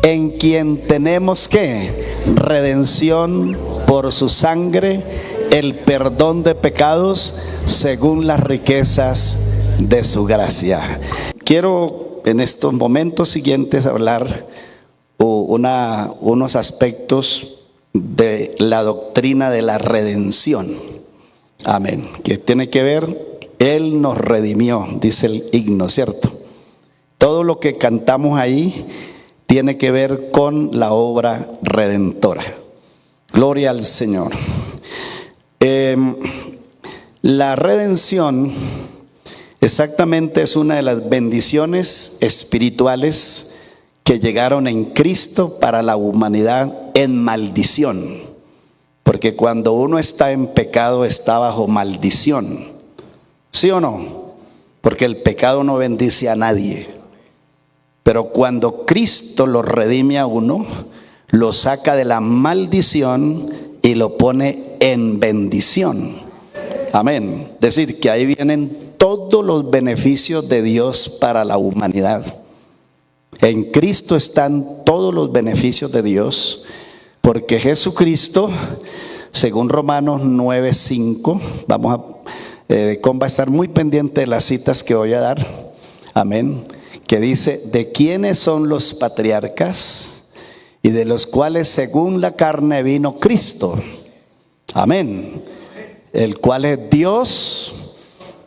en quien tenemos ¿qué? Redención por su sangre, el perdón de pecados según las riquezas de su gracia. Quiero en estos momentos siguientes hablar unos aspectos de la doctrina de la redención. Amén. Que tiene que ver, Él nos redimió, dice el himno, ¿cierto? Todo lo que cantamos ahí tiene que ver con la obra redentora. Gloria al Señor. La redención exactamente es una de las bendiciones espirituales que llegaron en Cristo para la humanidad en maldición. Porque cuando uno está en pecado está bajo maldición. ¿Sí o no? Porque el pecado no bendice a nadie. Pero cuando Cristo lo redime a uno, lo saca de la maldición y lo pone en bendición. Amén. Es decir, que ahí vienen todos los beneficios de Dios para la humanidad. En Cristo están todos los beneficios de Dios, porque Jesucristo, según Romanos 9:5, va a estar muy pendiente de las citas que voy a dar. Amén. Que dice: ¿de quiénes son los patriarcas? Y de los cuales según la carne vino Cristo. Amén. El cual es Dios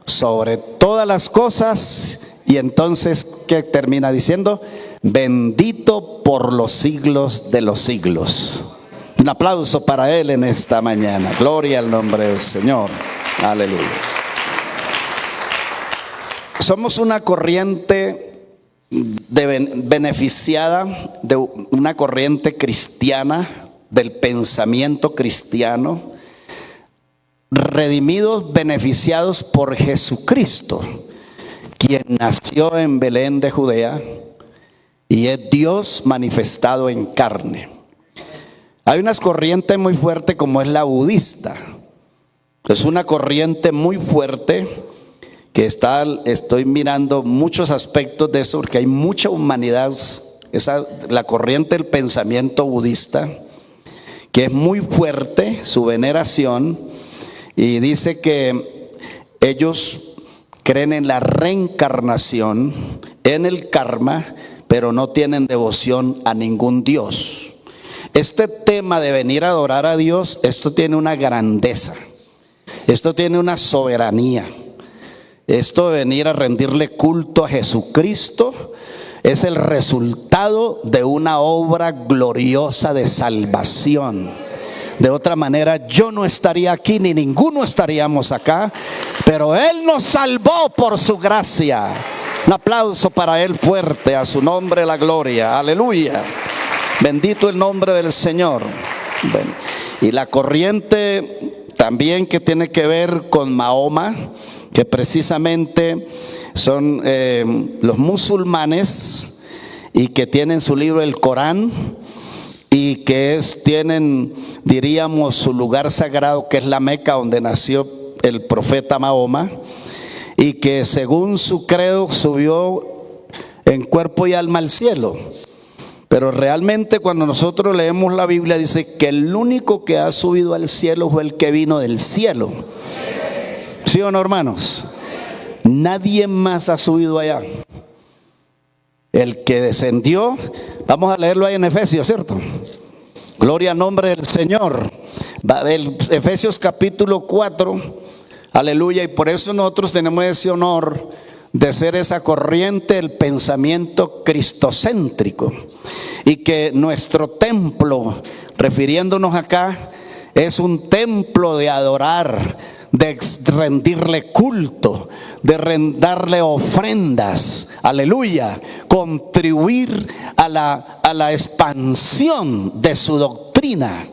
sobre todas las cosas. Y entonces, ¿qué termina diciendo? Bendito por los siglos de los siglos. Un aplauso para Él en esta mañana. Gloria al nombre del Señor. Aleluya. Somos una corriente beneficiada de una corriente cristiana, del pensamiento cristiano, redimidos, beneficiados por Jesucristo, quien nació en Belén de Judea y es Dios manifestado en carne. Hay unas corrientes muy fuertes como es la budista. Es una corriente muy fuerte que estoy mirando muchos aspectos de eso, porque hay mucha humanidad. La corriente del pensamiento budista, que es muy fuerte, su veneración, y dice que ellos creen en la reencarnación, en el karma, pero no tienen devoción a ningún Dios. Este tema de venir a adorar a Dios, esto tiene una grandeza, esto tiene una soberanía. Esto de venir a rendirle culto a Jesucristo es el resultado de una obra gloriosa de salvación. De otra manera yo no estaría aquí, ni ninguno estaríamos acá, pero Él nos salvó por su gracia. Un aplauso para Él fuerte, a su nombre la gloria. Aleluya. Bendito el nombre del Señor. Bueno, y la corriente también que tiene que ver con Mahoma, que precisamente son los musulmanes y que tienen su libro el Corán y que tienen, diríamos, su lugar sagrado, que es la Meca, donde nació el profeta Mahoma, y que según su credo subió en cuerpo y alma al cielo. Pero realmente cuando nosotros leemos la Biblia dice que el único que ha subido al cielo fue el que vino del cielo. ¿Sí o no, hermanos? Nadie más ha subido allá. El que descendió, vamos a leerlo ahí en Efesios, ¿cierto? Gloria al nombre del Señor. Efesios capítulo 4, aleluya. Y por eso nosotros tenemos ese honor de ser esa corriente del pensamiento cristocéntrico. Y que nuestro templo, refiriéndonos acá, es un templo de adorar, de rendirle culto, de darle ofrendas, aleluya, contribuir a la expansión de su doctrina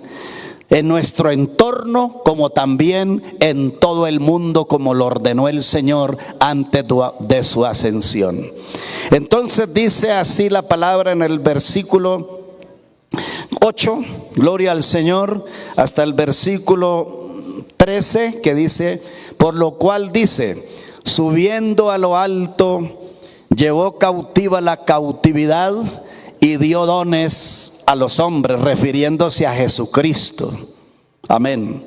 en nuestro entorno, como también en todo el mundo, como lo ordenó el Señor antes de su ascensión. Entonces dice así la palabra en el versículo 8, gloria al Señor, hasta el versículo 13, que dice: por lo cual dice, subiendo a lo alto, llevó cautiva la cautividad y dio dones a los hombres, refiriéndose a Jesucristo. Amén.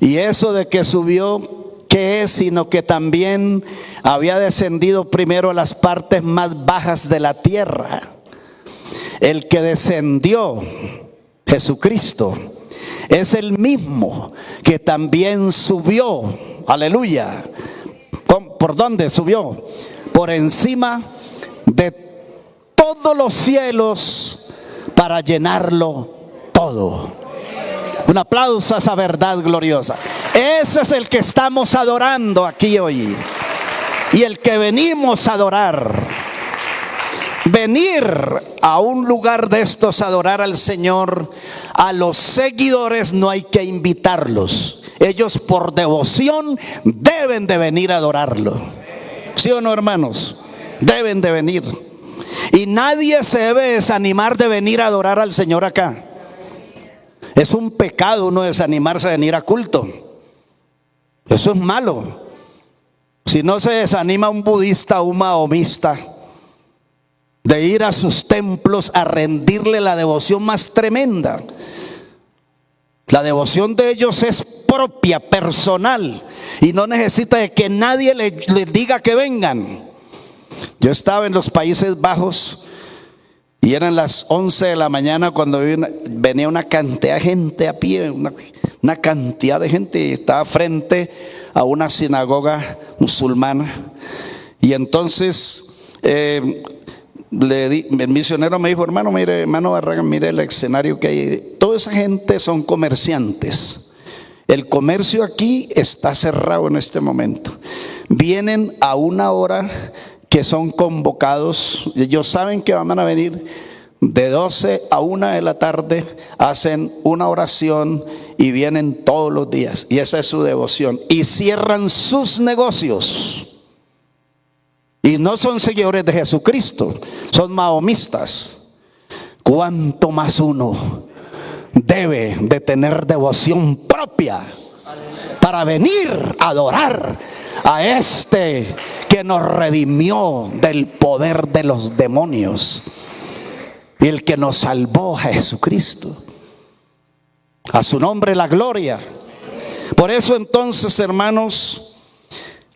Y eso de que subió, ¿qué es? Sino que también había descendido primero a las partes más bajas de la tierra. El que descendió, Jesucristo, es el mismo que también subió. Aleluya. ¿Por dónde subió? Por encima de todos los cielos para llenarlo todo. Un aplauso a esa verdad gloriosa. Ese es el que estamos adorando aquí hoy. Y el que venimos a adorar. Venir a un lugar de estos a adorar al Señor, a los seguidores no hay que invitarlos. Ellos por devoción deben de venir a adorarlo. ¿Sí o no, hermanos? Deben de venir. Y nadie se debe desanimar de venir a adorar al Señor acá. Es un pecado uno desanimarse de venir a culto. Eso es malo. Si no se desanima un budista o un mahomista de ir a sus templos a rendirle la devoción más tremenda. La devoción de ellos es propia, personal, y no necesita de que nadie les diga que vengan. Yo estaba en los Países Bajos y eran las 11 de la mañana cuando venía una cantidad de gente a pie, una cantidad de gente, estaba frente a una sinagoga musulmana. Y entonces el misionero me dijo: hermano, mire, hermano Barragán, mire el escenario que hay. Toda esa gente son comerciantes. El comercio aquí está cerrado en este momento. Vienen a una hora que son convocados. Ellos saben que van a venir de 12 a 1 de la tarde. Hacen una oración y vienen todos los días. Y esa es su devoción. Y cierran sus negocios. Y no son seguidores de Jesucristo, son mahomistas. ¿Cuánto más uno debe de tener devoción propia para venir a adorar a este que nos redimió del poder de los demonios y el que nos salvó, a Jesucristo? A su nombre la gloria. Por eso entonces, hermanos,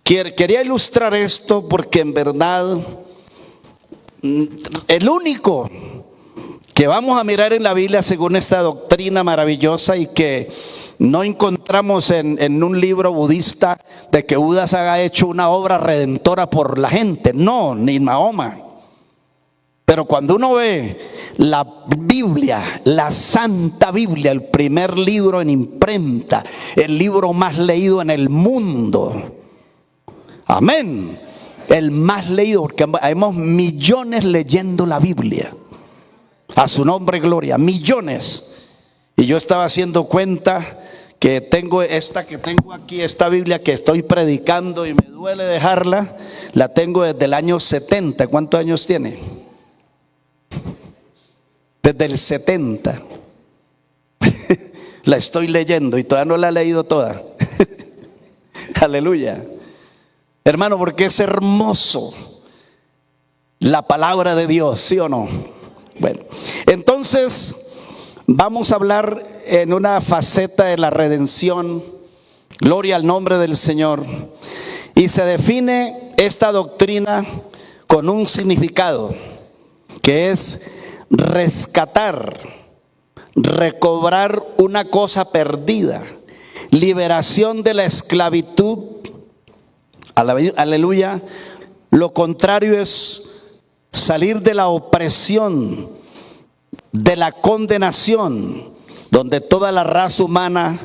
quería ilustrar esto porque en verdad el único que vamos a mirar en la Biblia según esta doctrina maravillosa y que no encontramos en un libro budista de que Buda haya hecho una obra redentora por la gente, no, ni Mahoma. Pero cuando uno ve la Biblia, la Santa Biblia, el primer libro en imprenta, el libro más leído en el mundo, amén, el más leído, porque hay millones leyendo la Biblia. A su nombre gloria, millones. Y yo estaba haciendo cuenta que tengo aquí, esta Biblia que estoy predicando y me duele dejarla. La tengo desde el año 70. ¿Cuántos años tiene? Desde el 70. La estoy leyendo y todavía no la he leído toda. Aleluya. Hermano, porque es hermoso la palabra de Dios, ¿sí o no? Bueno, entonces vamos a hablar en una faceta de la redención. Gloria al nombre del Señor. Y se define esta doctrina con un significado que es rescatar, recobrar una cosa perdida, liberación de la esclavitud. Aleluya. Lo contrario es salir de la opresión, de la condenación, donde toda la raza humana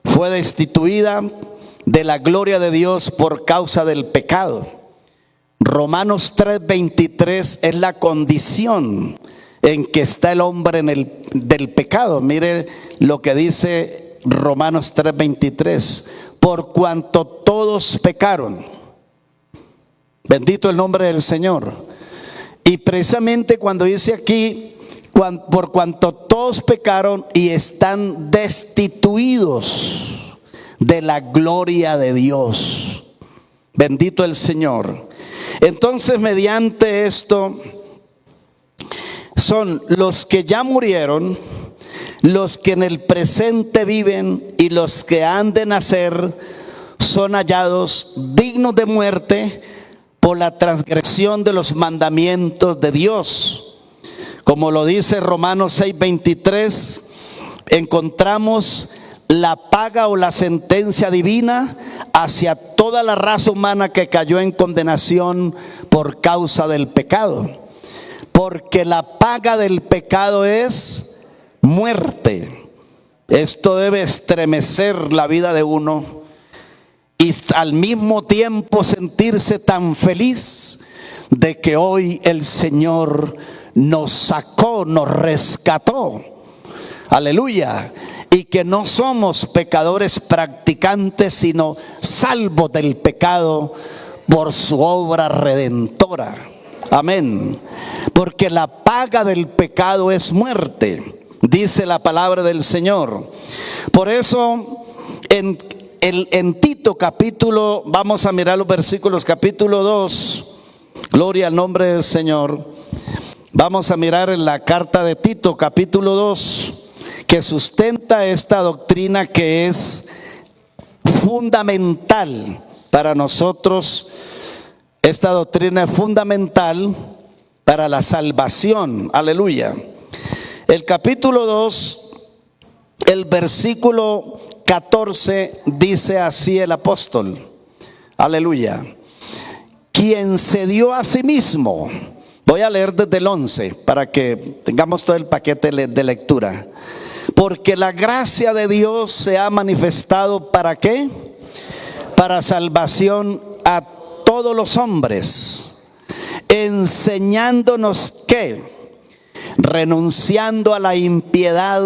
fue destituida de la gloria de Dios por causa del pecado. Romanos 3:23 es la condición en que está el hombre del pecado. Mire lo que dice Romanos 3:23: por cuanto todos pecaron. Bendito el nombre del Señor. Y precisamente cuando dice aquí, por cuanto todos pecaron y están destituidos de la gloria de Dios. Bendito el Señor. Entonces, mediante esto, son los que ya murieron, los que en el presente viven y los que han de nacer, son hallados dignos de muerte por la transgresión de los mandamientos de Dios. Como lo dice Romanos 6:23, encontramos la paga o la sentencia divina hacia toda la raza humana que cayó en condenación por causa del pecado. Porque la paga del pecado es muerte. Esto debe estremecer la vida de uno y al mismo tiempo sentirse tan feliz de que hoy el Señor nos sacó, nos rescató. Aleluya. Y que no somos pecadores practicantes, sino salvos del pecado por su obra redentora. Amén. Porque la paga del pecado es muerte, dice la palabra del Señor. Por eso en Tito capítulo, vamos a mirar los versículos, capítulo 2, gloria al nombre del Señor. Vamos a mirar en la carta de Tito capítulo 2, que sustenta esta doctrina que es fundamental para nosotros. Esta doctrina es fundamental para la salvación. Aleluya. El capítulo 2, el versículo 14, dice así el apóstol. Aleluya. Quien se dio a sí mismo. Voy a leer desde el 11 para que tengamos todo el paquete de lectura. Porque la gracia de Dios se ha manifestado, ¿para qué? Para salvación a todos los hombres, enseñándonos que, renunciando a la impiedad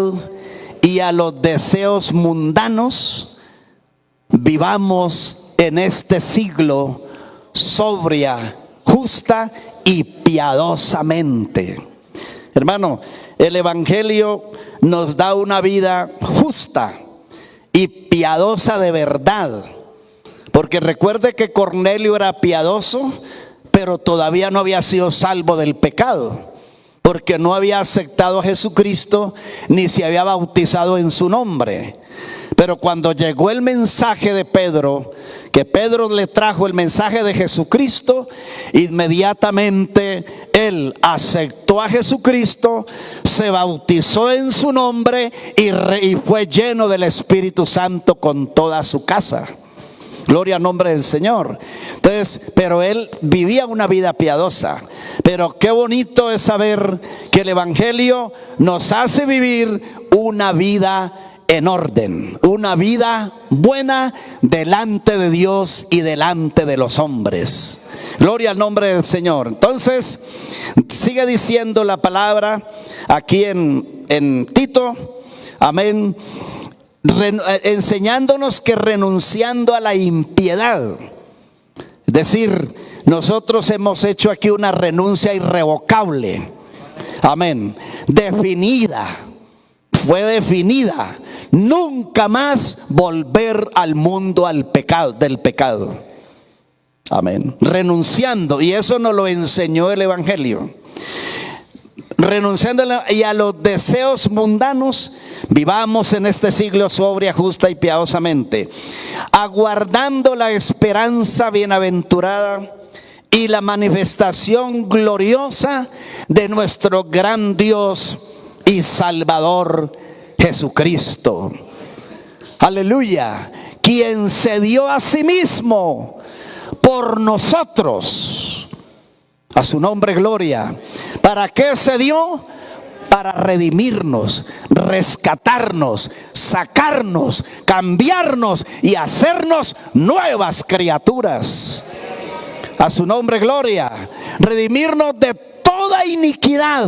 y a los deseos mundanos, vivamos en este siglo sobria, justa y piadosamente. Hermano, el Evangelio nos da una vida justa y piadosa de verdad. Porque recuerde que Cornelio era piadoso, pero todavía no había sido salvo del pecado, porque no había aceptado a Jesucristo ni se había bautizado en su nombre. Pero cuando llegó el mensaje de Pedro, que Pedro le trajo el mensaje de Jesucristo, inmediatamente él aceptó a Jesucristo, se bautizó en su nombre y fue lleno del Espíritu Santo con toda su casa. Gloria al nombre del Señor. Entonces, pero él vivía una vida piadosa. Pero qué bonito es saber que el Evangelio nos hace vivir una vida en orden, una vida buena delante de Dios y delante de los hombres. Gloria al nombre del Señor. Entonces, sigue diciendo la palabra aquí en Tito, amén, enseñándonos que renunciando a la impiedad, es decir, nosotros hemos hecho aquí una renuncia irrevocable, amén, definida, fue definida, nunca más volver al mundo del pecado, amén, renunciando, y eso nos lo enseñó el Evangelio. Renunciando y a los deseos mundanos, vivamos en este siglo sobria, justa y piadosamente, aguardando la esperanza bienaventurada y la manifestación gloriosa de nuestro gran Dios y Salvador Jesucristo. Aleluya. Quien se dio a sí mismo por nosotros. A su nombre gloria. ¿Para qué se dio? Para redimirnos, rescatarnos, sacarnos, cambiarnos y hacernos nuevas criaturas. A su nombre gloria. Redimirnos de toda iniquidad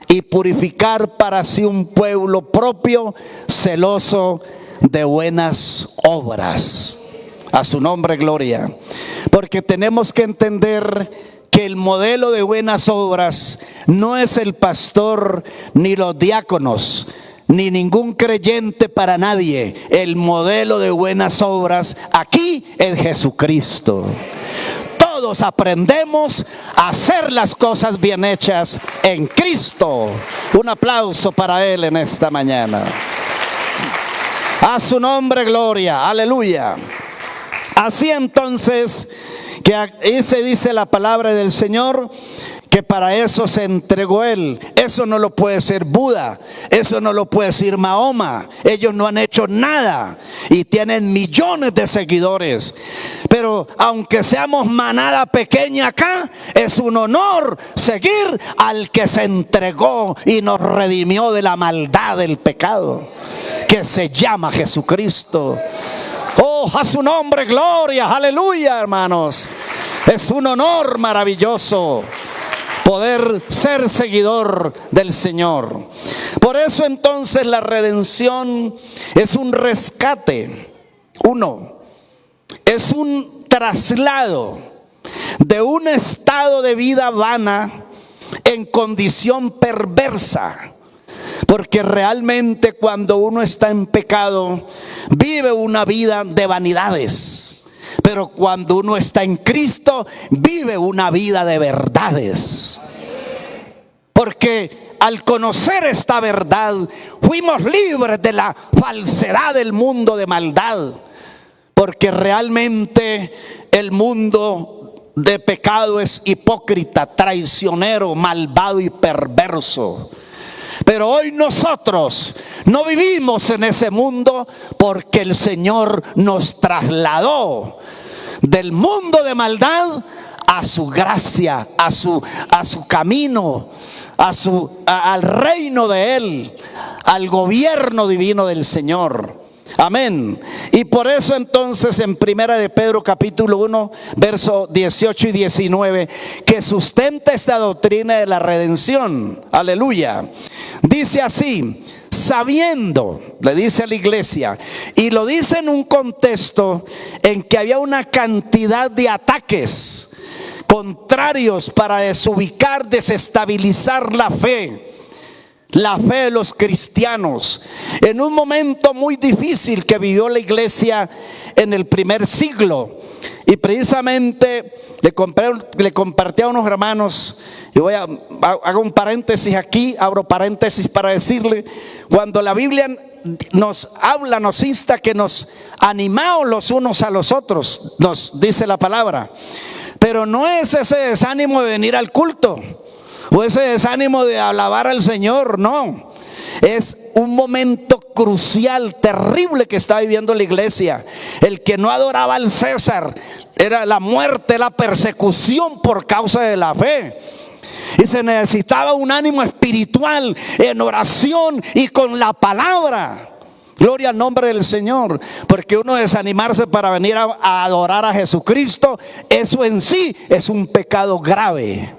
y purificar para sí un pueblo propio, celoso de buenas obras. A su nombre gloria. Porque tenemos que entender que el modelo de buenas obras no es el pastor ni los diáconos ni ningún creyente para nadie. El modelo de buenas obras aquí es Jesucristo. todos aprendemos a hacer las cosas bien hechas en Cristo. Un aplauso para Él en esta mañana. A su nombre gloria, aleluya. Así entonces, que ahí se dice la palabra del Señor, que para eso se entregó Él. Eso no lo puede ser Buda, eso no lo puede decir Mahoma. Ellos no han hecho nada y tienen millones de seguidores. Pero aunque seamos manada pequeña acá, es un honor seguir al que se entregó y nos redimió de la maldad del pecado, que se llama Jesucristo. Oh, a su nombre gloria, aleluya, hermanos. Es un honor maravilloso poder ser seguidor del Señor. Por eso entonces la redención es un rescate. Uno, es un traslado de un estado de vida vana en condición perversa. Porque realmente cuando uno está en pecado, vive una vida de vanidades. Pero cuando uno está en Cristo, vive una vida de verdades. Porque al conocer esta verdad, fuimos libres de la falsedad del mundo de maldad. Porque realmente el mundo de pecado es hipócrita, traicionero, malvado y perverso. Pero hoy nosotros no vivimos en ese mundo, porque el Señor nos trasladó del mundo de maldad a su gracia, a su camino, al reino de Él, al gobierno divino del Señor. Amén. Y por eso entonces en Primera de Pedro capítulo 1 versos 18 y 19, que sustenta esta doctrina de la redención, aleluya, dice así: sabiendo, le dice a la iglesia, y lo dice en un contexto en que había una cantidad de ataques contrarios para desubicar, desestabilizar la fe de los cristianos, en un momento muy difícil que vivió la iglesia en el primer siglo. Y precisamente le compartí a unos hermanos, y hago un paréntesis aquí, abro paréntesis para decirle, cuando la Biblia nos habla, nos insta que nos animamos los unos a los otros, nos dice la palabra, pero no es ese desánimo de venir al culto o ese desánimo de alabar al Señor, no. Es un momento crucial, terrible que está viviendo la iglesia. El que no adoraba al César, era la muerte, la persecución por causa de la fe. Y se necesitaba un ánimo espiritual en oración y con la palabra. Gloria al nombre del Señor. Porque uno desanimarse para venir a adorar a Jesucristo, eso en sí es un pecado grave.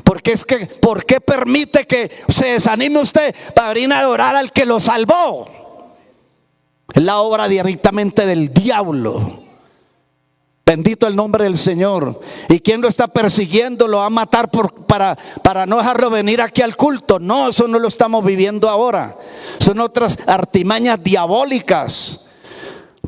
Porque ¿por qué permite que se desanime usted para venir a adorar al que lo salvó? Es la obra directamente del diablo. Bendito el nombre del Señor. ¿Y quién lo está persiguiendo? Lo va a matar para no dejarlo venir aquí al culto. No, eso no lo estamos viviendo ahora. Son otras artimañas diabólicas.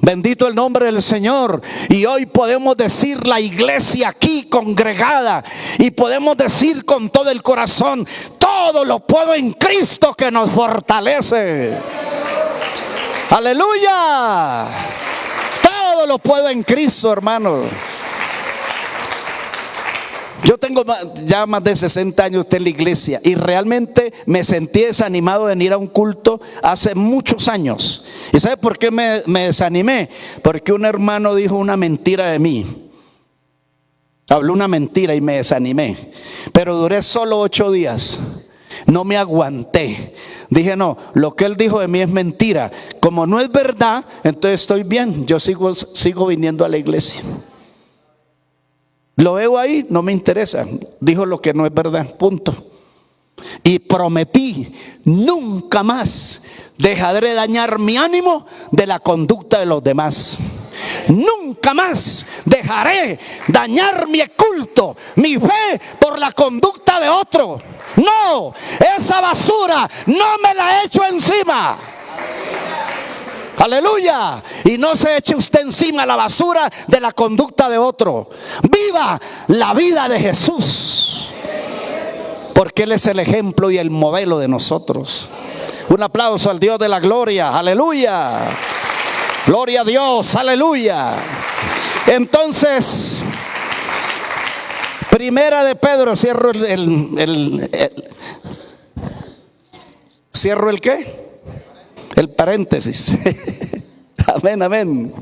Bendito el nombre del Señor. Y hoy podemos decir, la iglesia aquí congregada, y podemos decir con todo el corazón: todo lo puedo en Cristo que nos fortalece. Aleluya. Todo lo puedo en Cristo, hermano. Yo tengo ya más de 60 años en la iglesia, y realmente me sentí desanimado de venir a un culto hace muchos años. ¿Y sabe por qué me desanimé? Porque un hermano dijo una mentira de mí. Habló una mentira y me desanimé. Pero duré solo 8 días. No me aguanté. Dije, no, lo que él dijo de mí es mentira. Como no es verdad, entonces estoy bien. Yo sigo viniendo a la iglesia. Lo veo ahí, no me interesa. Dijo lo que no es verdad, punto. Y prometí: nunca más dejaré dañar mi ánimo de la conducta de los demás. Nunca más dejaré dañar mi culto, mi fe, por la conducta de otro. No, esa basura no me la echo encima. Aleluya. Y no se eche usted encima la basura de la conducta de otro. Viva la vida de Jesús, porque Él es el ejemplo y el modelo de nosotros. Un aplauso al Dios de la gloria. Aleluya. Gloria a Dios. Aleluya. Entonces, Primera de Pedro, cierro ¿cierro el qué? El paréntesis. Amén, amén.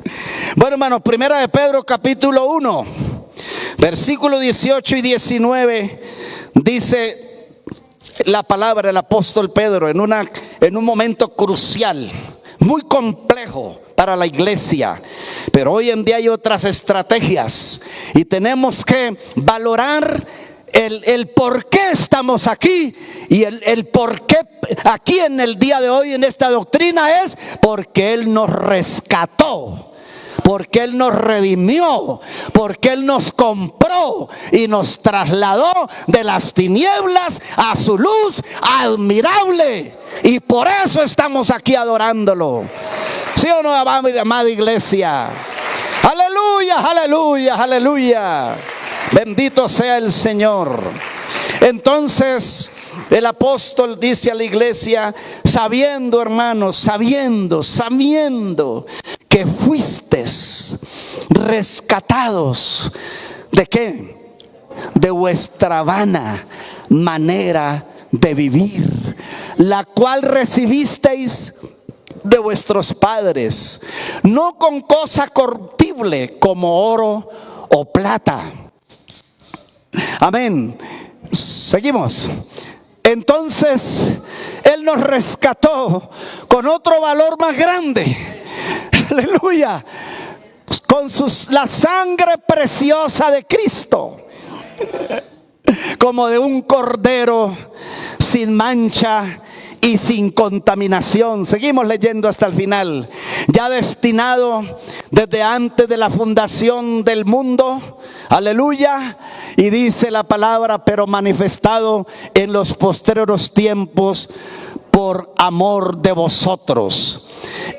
Bueno, hermanos, Primera de Pedro capítulo 1, versículo 18 y 19, dice la palabra del apóstol Pedro en un momento crucial, muy complejo para la iglesia. Pero hoy en día hay otras estrategias y tenemos que valorar el por qué estamos aquí. Y el por qué aquí en el día de hoy en esta doctrina es porque Él nos rescató, porque Él nos redimió, porque Él nos compró y nos trasladó de las tinieblas a su luz admirable. Y por eso estamos aquí adorándolo. ¿Sí o no, amada iglesia? Aleluya, aleluya, aleluya. Bendito sea el Señor. Entonces el apóstol dice a la iglesia, sabiendo, hermanos, sabiendo que fuisteis rescatados. ¿De qué? De vuestra vana manera de vivir, la cual recibisteis de vuestros padres, no con cosa corruptible como oro o plata. Amén. Seguimos. Entonces Él nos rescató con otro valor más grande. Aleluya. Con la sangre preciosa de Cristo, como de un cordero sin mancha y sin contaminación. Seguimos leyendo hasta el final. Ya destinado desde antes de la fundación del mundo. Aleluya. Y dice la palabra, pero manifestado en los posteriores tiempos por amor de vosotros,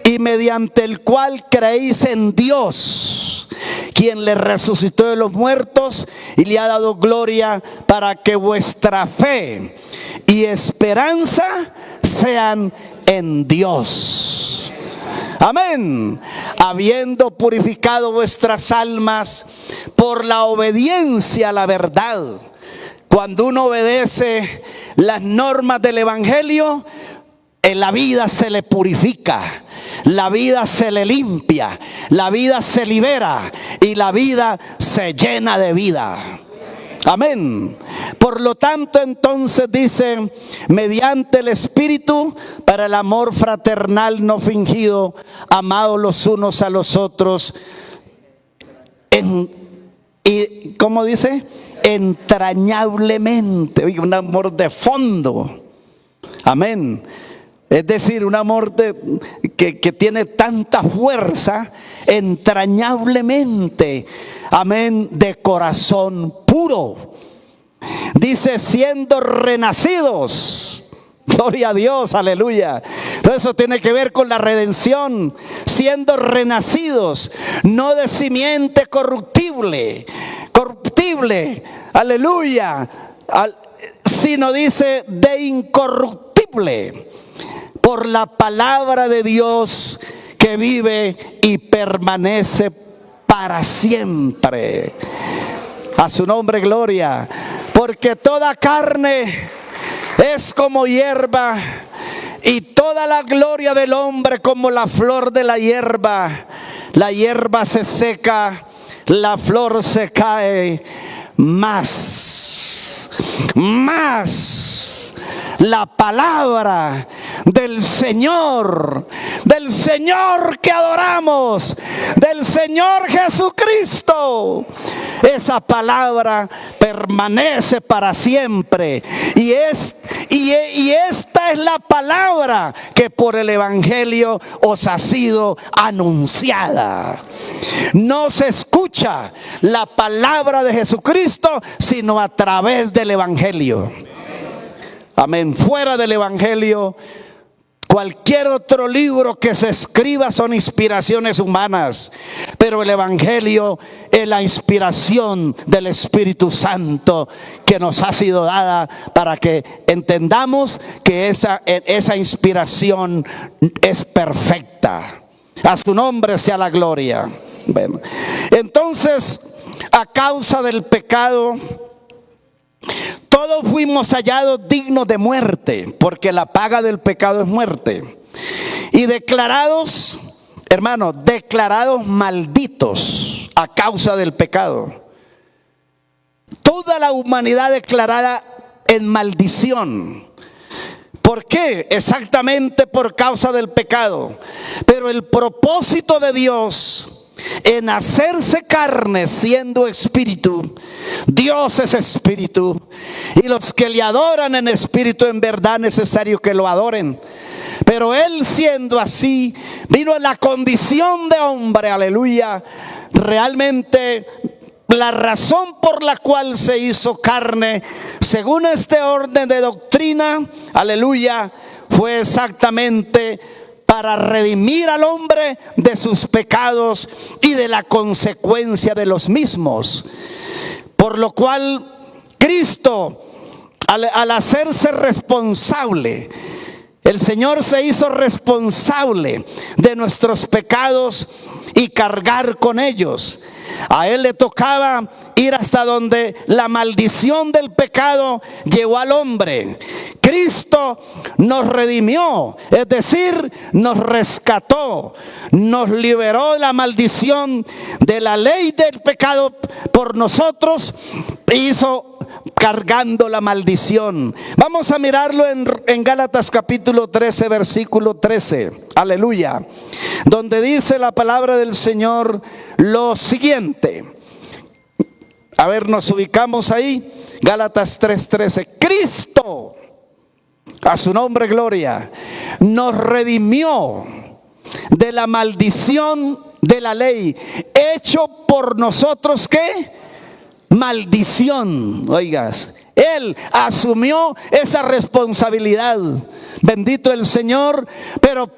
y mediante el cual creéis en Dios, quien le resucitó de los muertos y le ha dado gloria, para que vuestra fe y esperanza sean en Dios. Amén. Habiendo purificado vuestras almas por la obediencia a la verdad. Cuando uno obedece las normas del evangelio, en la vida se le purifica, la vida se le limpia, la vida se libera y la vida se llena de vida. Amén. Por lo tanto, entonces dice, mediante el Espíritu, para el amor fraternal no fingido, amados los unos a los otros, y ¿cómo dice? Entrañablemente, un amor de fondo. Amén. Es decir, un amor que tiene tanta fuerza, entrañablemente. Amén. De corazón puro. Dice, siendo renacidos. Gloria a Dios, aleluya. Todo eso tiene que ver con la redención. Siendo renacidos, no de simiente corruptible, aleluya, sino dice de incorruptible, por la palabra de Dios que vive y permanece para siempre. A su nombre gloria. Porque toda carne es como hierba, y toda la gloria del hombre como la flor de la hierba. La hierba se seca, la flor se cae, más la palabra del Señor que adoramos, del Señor Jesucristo, esa palabra permanece para siempre. Y esta es la palabra que por el evangelio os ha sido anunciada. No se escucha la palabra de Jesucristo sino a través del evangelio. Amén. Fuera del evangelio, Cualquier otro libro que se escriba son inspiraciones humanas, pero el Evangelio es la inspiración del Espíritu Santo que nos ha sido dada para que entendamos que esa inspiración es perfecta. A su nombre sea la gloria. Bueno, entonces, a causa del pecado, todos fuimos hallados dignos de muerte, porque la paga del pecado es muerte. Y declarados, hermanos, declarados malditos a causa del pecado. Toda la humanidad declarada en maldición. ¿Por qué? Exactamente por causa del pecado. Pero el propósito de Dios en hacerse carne siendo espíritu, Dios es espíritu, y los que le adoran en espíritu en verdad es necesario que lo adoren. Pero Él, siendo así, vino en la condición de hombre, aleluya. Realmente la razón por la cual se hizo carne, según este orden de doctrina, aleluya, fue exactamente para redimir al hombre de sus pecados y de la consecuencia de los mismos. Por lo cual Cristo, al hacerse responsable, el Señor se hizo responsable de nuestros pecados y cargar con ellos. A Él le tocaba ir hasta donde la maldición del pecado llevó al hombre. Cristo nos redimió, es decir, nos rescató, nos liberó de la maldición de la ley del pecado por nosotros, e hizo cargando la maldición. Vamos a mirarlo en Gálatas capítulo 13, versículo 13. Aleluya. Donde dice la palabra del Señor lo siguiente. A ver, nos ubicamos ahí. Gálatas 3:13. Cristo, a su nombre gloria, nos redimió de la maldición de la ley, hecho por nosotros, ¿qué? Maldición. Oigas, Él asumió esa responsabilidad. Bendito el Señor. Pero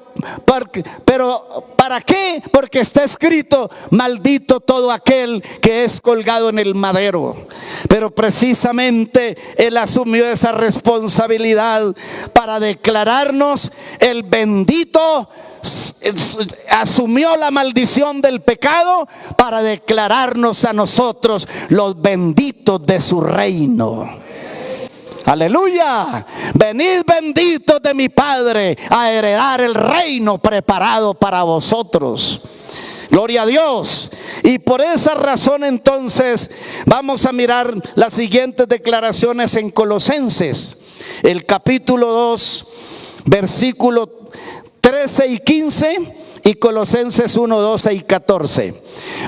¿para qué? Porque está escrito: maldito todo aquel que es colgado en el madero. Pero precisamente Él asumió esa responsabilidad para declararnos el bendito. Asumió la maldición del pecado para declararnos a nosotros los benditos de su reino. Aleluya. Venid benditos de mi Padre a heredar el reino preparado para vosotros. Gloria a Dios. Y por esa razón entonces vamos a mirar las siguientes declaraciones en Colosenses, el capítulo 2, versículo 13 y 15, y Colosenses 1, 12 y 14.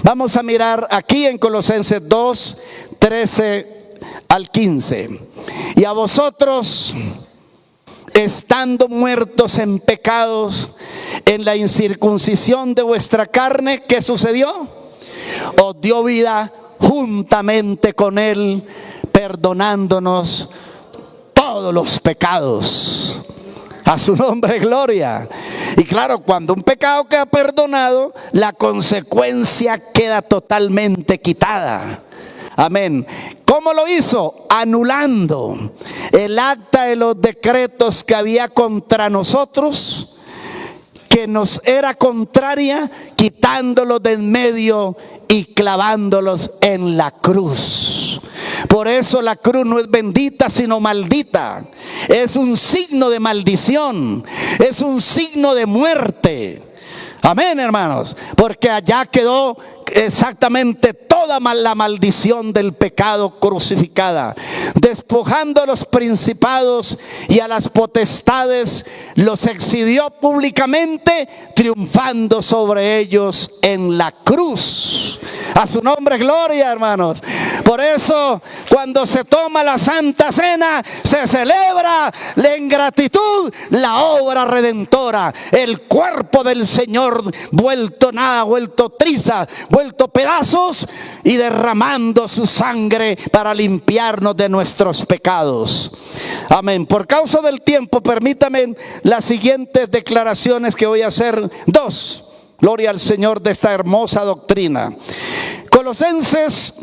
Vamos a mirar aquí en Colosenses 2, 13 al 15. Y a vosotros, estando muertos en pecados, en la incircuncisión de vuestra carne, ¿qué sucedió? Os dio vida juntamente con Él, perdonándonos todos los pecados. A su nombre gloria. Y claro, cuando un pecado queda perdonado, la consecuencia queda totalmente quitada. Amén. ¿Cómo lo hizo? Anulando el acta de los decretos que había contra nosotros, que nos era contraria, quitándolos de en medio y clavándolos en la cruz. Por eso la cruz no es bendita sino maldita. Es un signo de maldición, es un signo de muerte. Amén, hermanos. Porque allá quedó exactamente toda la maldición del pecado crucificada, despojando a los principados y a las potestades, los exhibió públicamente, triunfando sobre ellos en la cruz. A su nombre gloria, hermanos. Por eso, cuando se toma la Santa Cena, se celebra en gratitud la obra redentora, el cuerpo del Señor vuelto nada, vuelto triza, vuelto pedazos, y derramando su sangre para limpiarnos de nuestros pecados. Amén. Por causa del tiempo, permítame las siguientes declaraciones que voy a hacer. Dos. Gloria al Señor de esta hermosa doctrina. Colosenses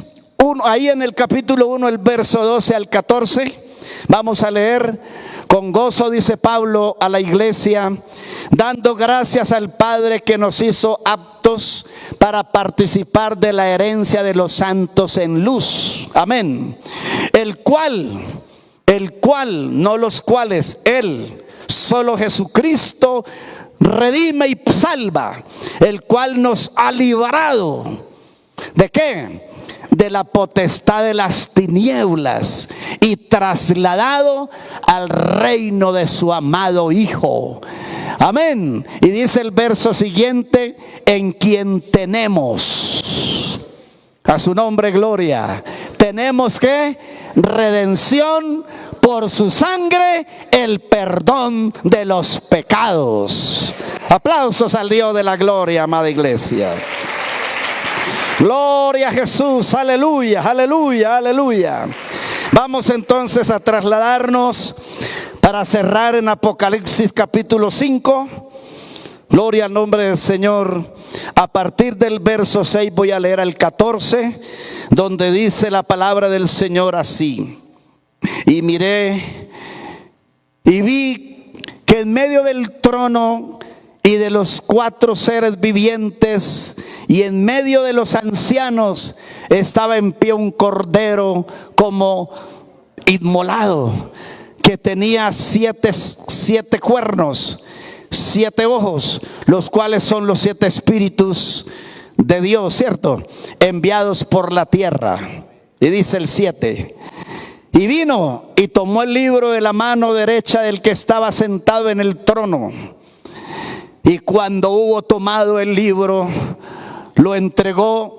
1, ahí en el capítulo 1, el verso 12 al 14. Vamos a leer. Con gozo, dice Pablo a la iglesia, dando gracias al Padre que nos hizo aptos para participar de la herencia de los santos en luz. Amén. El cual, no los cuales, Él, solo Jesucristo, redime y salva, el cual nos ha librado. ¿De qué? De la potestad de las tinieblas y trasladado al reino de su amado Hijo. Amén. Y dice el verso siguiente, en quien tenemos, a su nombre gloria, tenemos que redención por su sangre, el perdón de los pecados. Aplausos al Dios de la gloria, amada iglesia. Gloria a Jesús, aleluya, aleluya, aleluya. Vamos entonces a trasladarnos para cerrar en Apocalipsis capítulo 5. Gloria al nombre del Señor. A partir del verso 6 voy a leer al 14, donde dice la palabra del Señor así. Y miré y vi que en medio del trono y de los 4 seres vivientes y en medio de los ancianos estaba en pie un cordero como inmolado, que tenía 7 cuernos, 7 ojos, los cuales son los 7 espíritus de Dios, ¿cierto? Enviados por la tierra. Y dice el 7. Y vino y tomó el libro de la mano derecha del que estaba sentado en el trono. Y cuando hubo tomado el libro, lo entregó,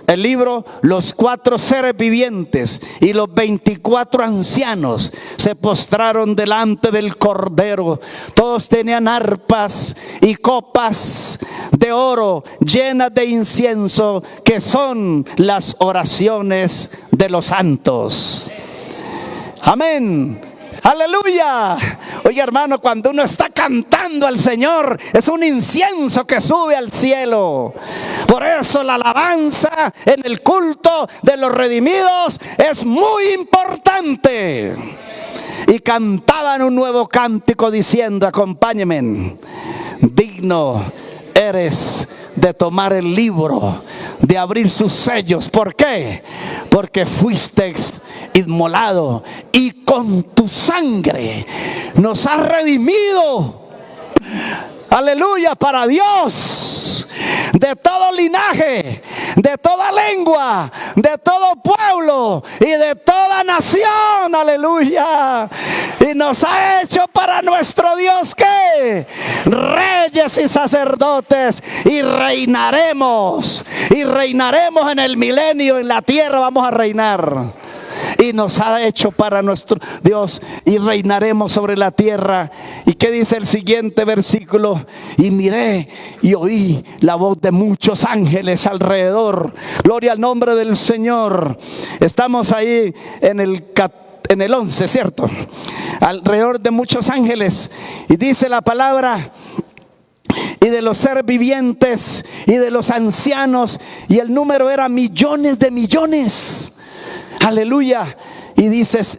el libro, los 4 seres vivientes y los 24 ancianos se postraron delante del Cordero. Todos tenían arpas y copas de oro llenas de incienso, que son las oraciones de los santos. Amén. Aleluya. Oye, hermano, cuando uno está cantando al Señor, es un incienso que sube al cielo. Por eso la alabanza en el culto de los redimidos es muy importante. Y cantaban un nuevo cántico diciendo, acompáñenme: digno eres de tomar el libro, de abrir sus sellos. ¿Por qué? Porque fuiste inmolado y con tu sangre nos has redimido. Aleluya, para Dios, de todo linaje, de toda lengua, de todo pueblo y de toda nación. Aleluya. Y nos ha hecho para nuestro Dios, ¿qué? Reyes y sacerdotes, y reinaremos en el milenio. En la tierra vamos a reinar. Y nos ha hecho para nuestro Dios, y reinaremos sobre la tierra. ¿Y qué dice el siguiente versículo? Y miré y oí la voz de muchos ángeles alrededor. Gloria al nombre del Señor. Estamos ahí en el 11, ¿cierto? Alrededor de muchos ángeles. Y dice la palabra: y de los seres vivientes y de los ancianos, y el número era millones de millones. Aleluya. Y dices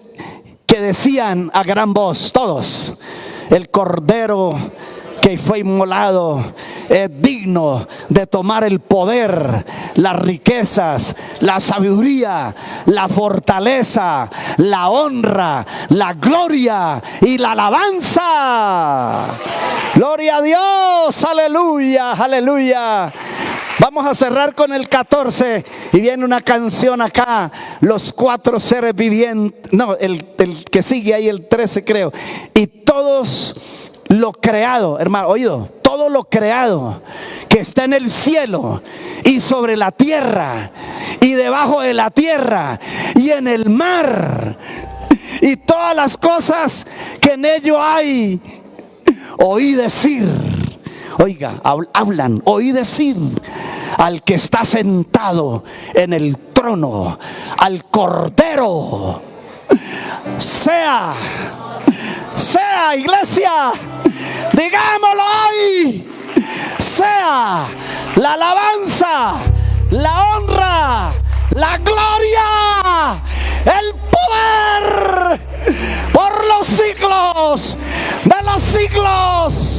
que decían a gran voz todos: el Cordero que fue inmolado es digno de tomar el poder, las riquezas, la sabiduría, la fortaleza, la honra, la gloria y la alabanza. Gloria a Dios, aleluya, aleluya. Vamos a cerrar con el 14 y viene una canción acá. Los 4 seres vivientes, no, el que sigue ahí, el 13 creo. Y todos lo creado, hermano, oído, todo todo lo creado que está en el cielo y sobre la tierra y debajo de la tierra y en el mar y todas las cosas que en ello hay, oí decir, oiga, hablan, oí decir al que está sentado en el trono, al Cordero, sea, iglesia, digámoslo hoy, sea la alabanza, la honra, la gloria, el poder por los siglos de los siglos.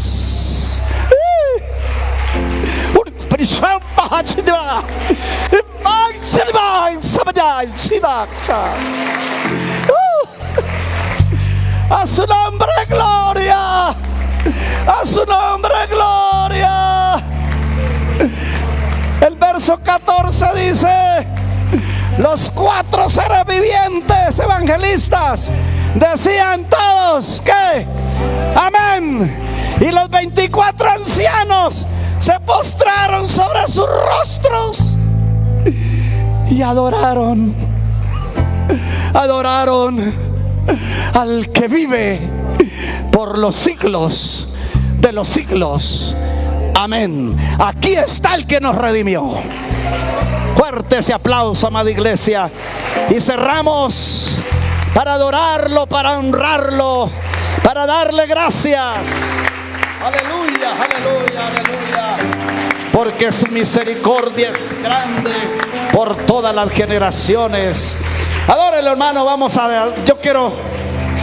A su nombre gloria, a su nombre gloria. El verso 14 dice: los 4 seres vivientes evangelistas decían todos que amén, y los 24 ancianos se postraron sobre sus rostros y adoraron al que vive por los siglos de los siglos. Amén. Aquí está el que nos redimió. Fuerte ese aplauso, amada iglesia. Y cerramos para adorarlo, para honrarlo, para darle gracias. Aleluya, aleluya, aleluya. Porque su misericordia es grande por todas las generaciones. Adórelo, hermano. Vamos a, yo quiero,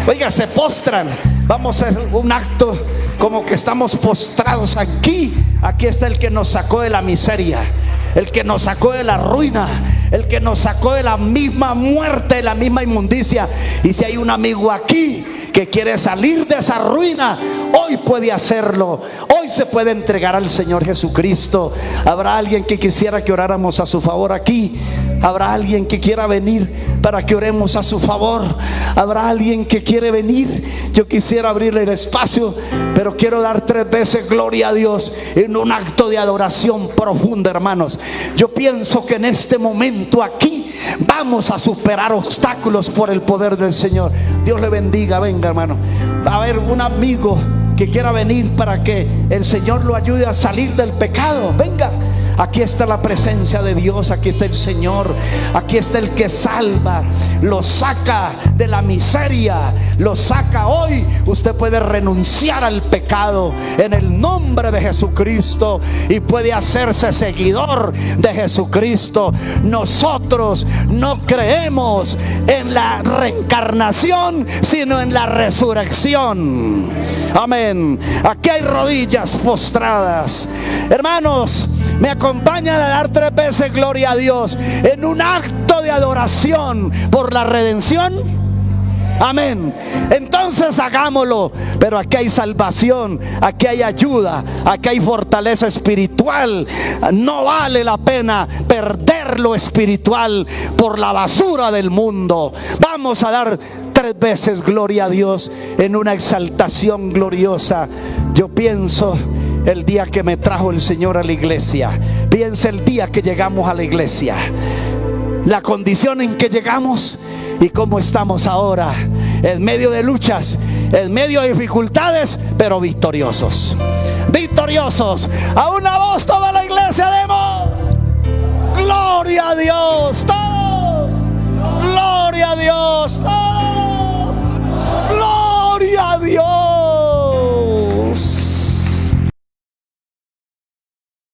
oiga, se postran. Vamos a hacer un acto como que estamos postrados aquí. Aquí está el que nos sacó de la miseria, el que nos sacó de la ruina, el que nos sacó de la misma muerte, de la misma inmundicia. Y si hay un amigo aquí que quiere salir de esa ruina, hoy puede hacerlo. Hoy se puede entregar al Señor Jesucristo. ¿Habrá alguien que quisiera que oráramos a su favor aquí? ¿Habrá alguien que quiera venir para que oremos a su favor? ¿Habrá alguien que quiere venir? Yo quisiera abrirle el espacio, pero quiero dar 3 veces gloria a Dios en un acto de adoración profunda, hermanos. Yo pienso que en este momento aquí vamos a superar obstáculos por el poder del Señor. Dios le bendiga. Venga, hermano. Va a haber un amigo que quiera venir para que el Señor lo ayude a salir del pecado. Venga. Aquí está la presencia de Dios, aquí está el Señor, aquí está el que salva, lo saca de la miseria, lo saca hoy. Usted puede renunciar al pecado en el nombre de Jesucristo y puede hacerse seguidor de Jesucristo. Nosotros no creemos en la reencarnación, sino en la resurrección. Amén. Aquí hay rodillas postradas. Hermanos, me acompañan a dar 3 veces gloria a Dios en un acto de adoración por la redención. Amén. Entonces hagámoslo. Pero aquí hay salvación, aquí hay ayuda, aquí hay fortaleza espiritual. No vale la pena perder lo espiritual por la basura del mundo. Vamos a dar 3 veces gloria a Dios en una exaltación gloriosa. Yo pienso el día que me trajo el Señor a la iglesia. Piensa el día que llegamos a la iglesia, la condición en que llegamos y cómo estamos ahora, en medio de luchas, en medio de dificultades, pero victoriosos. Victoriosos. A una voz toda la iglesia demos gloria a Dios. Todos, gloria a Dios.